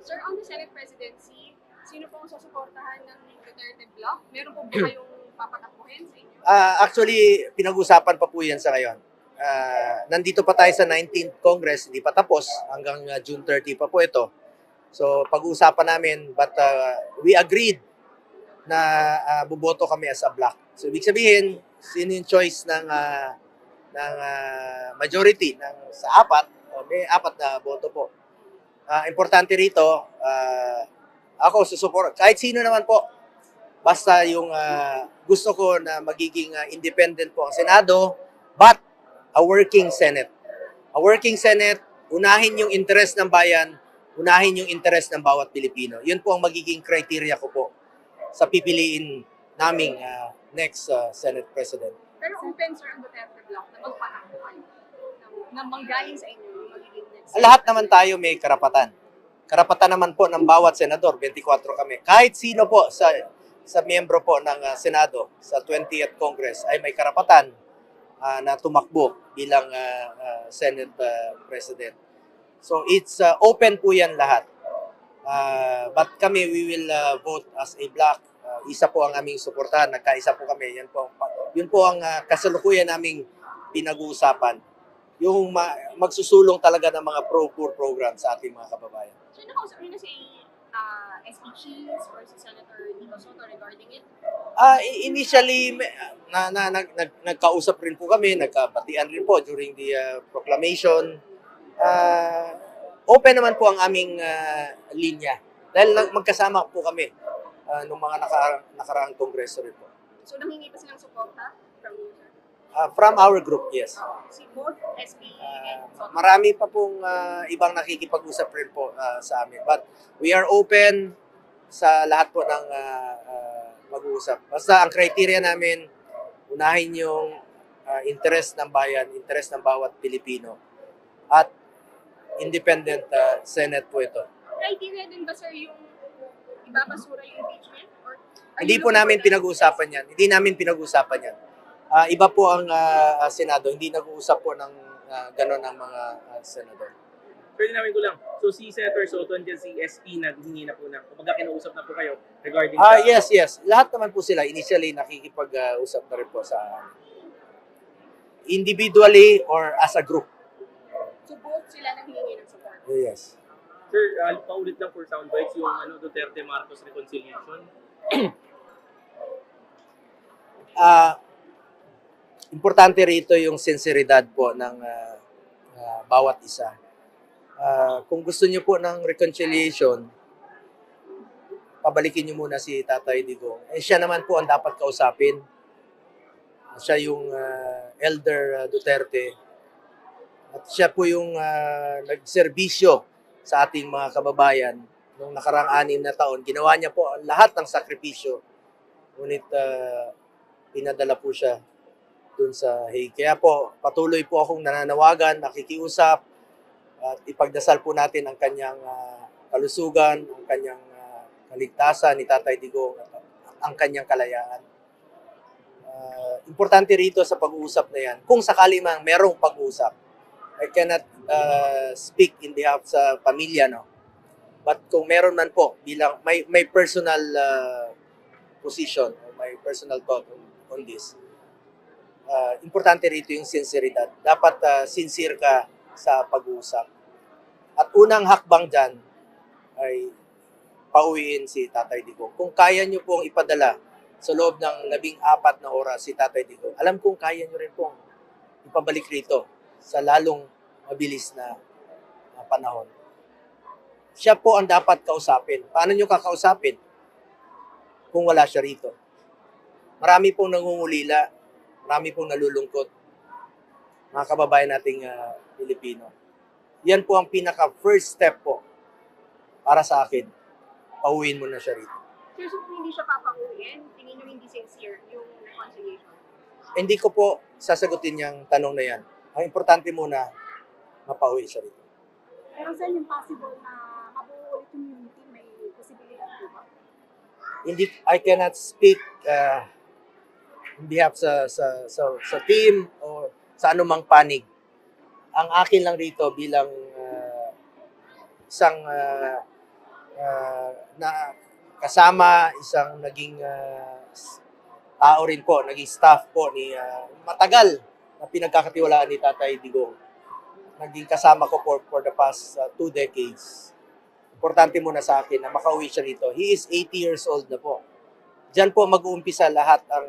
Sir, on the Senate presidency, sino po ang susuportahan ng Duterte Bloc? Meron po ba kayong papatakbuhin sa inyo? Actually, pinag-usapan pa po yan sa ngayon. Nandito pa tayo sa 19th Congress, hindi pa tapos. Hanggang June 30 pa po ito. So, pag-uusapan namin, but we agreed na buboto kami as a block. So, ibig sabihin, sino yung choice ng majority sa apat, may apat na boto po. Importante rito, ako susuport, kahit sino naman po, basta yung gusto ko na magiging independent po ang Senado, but a working Senate. A working Senate, unahin yung interest ng bayan, unahin yung interest ng bawat Pilipino. Yun po ang magiging criteria ko po sa pipiliin naming next Senate President. Pero open, sir, ang Duterte Bloc na magpatakbo kayo na manggaling sa inyo yung magiging next. Lahat naman tayo may karapatan. Karapatan naman po ng bawat senador, 24 kami. Kahit sino po sa miyembro po ng Senado sa 20th Congress ay may karapatan na tumakbo bilang Senate President. So it's open po yan lahat. But kami, we will vote as a block. Isa po ang aming suportahan, nagkaisa po kami. Yun po ang kasalukuyan naming pinag-uusapan. Yung magsusulong talaga ng mga pro-poor program sa ating mga kababayan. So, nakausap niyo na si SP Cheese or si Senator Nico Soto regarding it? Initially, nagkausap rin po kami, nagkabatian rin po during the proclamation. Open naman po ang aming linya. Dahil magkasama po kami nung mga nakaraang kongreso rin po. So, nanghingi pa silang suporta from you, sir? From our group, yes. Si both SP and Soto? Marami pa pong ibang nakikipag-usap rin po sa amin. But we are open sa lahat po ng mag-uusap. Basta ang criteria namin, unahin yung interest ng bayan, interest ng bawat Pilipino. At independent Senate po ito. Criteria din ba, sir, yung ibabasura yung impeachment? Or Hindi po namin pinag-uusapan yan. Hindi namin pinag-uusapan yan. Iba po ang Senado. Hindi nag-uusap po ng gano'n ang mga senador. Pwede namin ko lang. So si Senator Soto and si SP naghingi na po na. Kumbaga kinausap na po kayo regarding Yes. Lahat naman po sila. Initially, nakikipag-usap na rin po sa individually or as a group. So, both sila nanghingi ng support? Yes. Sir, paulit lang for soundbites yung Duterte Marcos reconciliation. Importante rito yung sinseridad po ng bawat isa. Kung gusto niyo po ng reconciliation, pabalikin niyo muna si Tatay Digong. Siya naman po ang dapat kausapin. Siya yung Elder Duterte. At siya po yung nagserbisyo sa ating mga kababayan nung nakarang 6 na taon. Ginawa niya po lahat ng sakripisyo. Ngunit pinadala po siya dun sa Hague. Kaya po, patuloy po akong nananawagan, nakikiusap, at ipagdasal po natin ang kanyang kalusugan, ang kanyang kaligtasan ni Tatay Digong, at ang kanyang kalayaan. Importante rito sa pag-uusap na yan, kung sakali mang merong pag-uusap, I cannot speak in behalf sa pamilya, no? But kung meron man po, bilang may personal position, or may personal thought on this, importante rito yung sinseridad. Dapat sincere ka sa pag-uusap. At unang hakbang dyan ay pauwiin si Tatay Digong. Kung kaya nyo pong ipadala sa loob ng 14 na oras si Tatay Digong, alam kong kaya nyo rin pong ipabalik rito sa lalong mabilis na panahon. Siya po ang dapat kausapin. Paano nyo kakausapin kung wala siya rito? Marami pong nangungulila, marami pong nalulungkot, mga kababayan nating Pilipino. Yan po ang pinaka-first step po para sa akin. Pauwiin mo na siya rito. Sir, so kung hindi siya papauwiin, tingin nyo hindi sincere yung reconciliation? Hindi ko po sasagutin yung tanong na yan. Ang importante muna, mapauwi siya rito. Pero sir, yung possible na mabuo ulit yung unity, may posibilidad po ba? Hindi, I cannot speak in behalf sa team o sa anumang panig. Ang akin lang rito bilang isang na kasama isang naging tao rin po, naging staff po ni matagal na pinagkakatiwalaan ni Tatay Digong. Naging kasama ko for the past 2 decades. Importante muna sa akin na makauwi siya rito. He is 80 years old na po. Diyan po mag-uumpisa lahat ang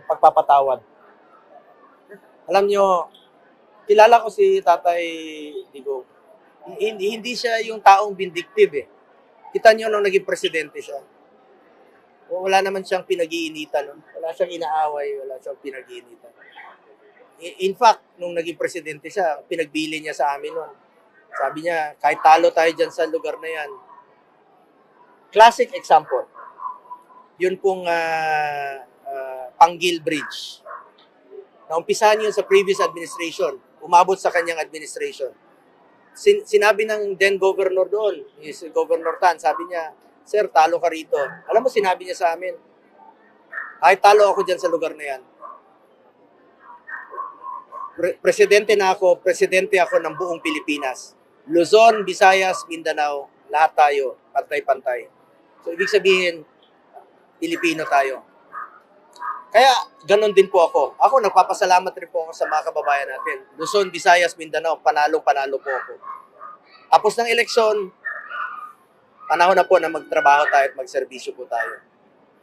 pagpapatawad. Alam nyo, kilala ko si Tatay Digong. Hindi siya yung taong vindictive eh. Kita nyo nung naging presidente siya. Wala naman siyang pinag-iinitan. No? Wala siyang inaaway, wala siyang pinag-iinitan. In fact, nung naging presidente siya, pinagbili niya sa amin nun. Sabi niya, kahit talo tayo dyan sa lugar na yan. Classic example. Yun pong Panggil Bridge. Naumpisahan yun sa previous administration. Umabot sa kanyang administration. Sinabi ng then governor doon, si Governor Tan, sabi niya, "Sir, talo ka rito." Alam mo, sinabi niya sa amin, kahit talo ako dyan sa lugar na yan, presidente ako ng buong Pilipinas. Luzon, Visayas, Mindanao, lahat tayo, pantay-pantay. So, ibig sabihin, Pilipino tayo. Kaya, ganun din po ako. Ako, nagpapasalamat rin po ako sa mga kababayan natin. Luzon, Visayas, Mindanao, panalo-panalo po ako. Tapos ng eleksyon, panahon na po na magtrabaho tayo at magserbisyo po tayo.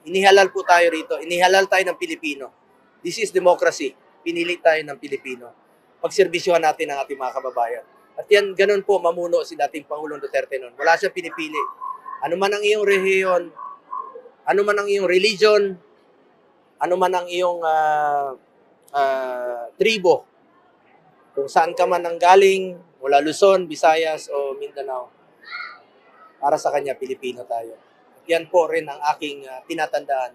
Inihalal po tayo rito. Inihalal tayo ng Pilipino. This is democracy. Pinili tayo ng Pilipino. Pagserbisyohan natin ang ating mga kababayan. At yan, ganun po mamuno si dating Pangulong Duterte noon. Wala siyang pinipili. Ano man ang iyong rehiyon, ano man ang iyong religion, ano man ang iyong tribo, kung saan ka man nanggaling, mula Luzon, Visayas o Mindanao, para sa kanya, Pilipino tayo. At yan po rin ang aking tinatandaan.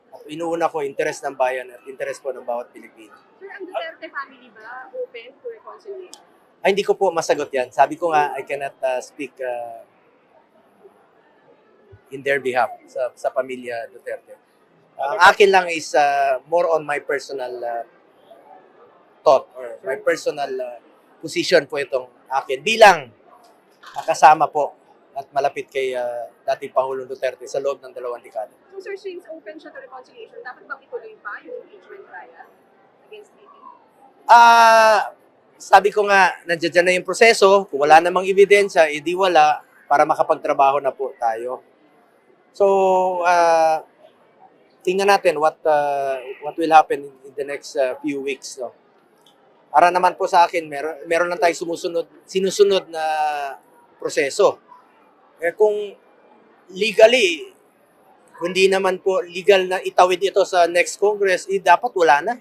At inuuna ko, interes ng bayan at interes po ng bawat Pilipino. Sir, ang Duterte family ba open to reconciliation? Ay, hindi ko po masagot yan. Sabi ko nga, I cannot speak in their behalf sa pamilya Duterte. Ang akin lang is more on my personal thought or my personal position po itong akin bilang kasama po at malapit kay dating Pangulong Duterte sa loob ng 2 dekada. So, sir, since open siya to reconciliation, dapat bang ituloy pa yung impeachment trial against BP? Sabi ko nga, nandiyan na yung proseso. Kung wala namang ebidensya, edi wala para makapagtrabaho na po tayo. So, tingnan natin what will happen in the next few weeks. No? Para naman po sa akin, meron lang tayo sinusunod na proseso. Kung legally, hindi naman po legal na itawid ito sa next Congress, dapat wala na.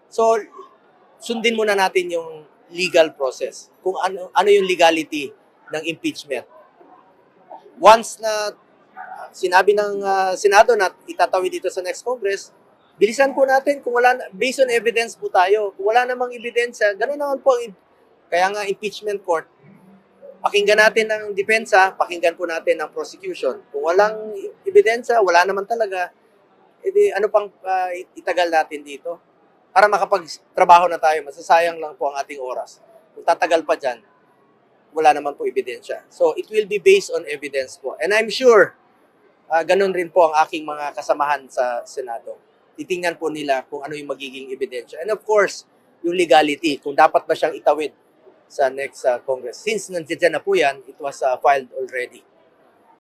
So, sundin muna natin yung legal process. Kung ano yung legality ng impeachment. Once na sinabi ng Senado na itatawid dito sa next Congress, bilisan po natin kung wala, based on evidence po tayo. Kung wala namang ebidensya, gano'n naman po. Kaya nga impeachment court, pakinggan natin ang depensa, pakinggan po natin ang prosecution. Kung walang ebidensya, wala naman talaga, edi ano pang itagal natin dito? Para makapagtrabaho na tayo, masasayang lang po ang ating oras. Kung tatagal pa dyan, wala naman po ebidensya. So, it will be based on evidence po. And I'm sure, ganun rin po ang aking mga kasamahan sa Senado. Titingnan po nila kung ano yung magiging ebidensya. And of course, yung legality, kung dapat ba siyang itawid sa next Congress. Since nandiyan na po yan, it was filed already.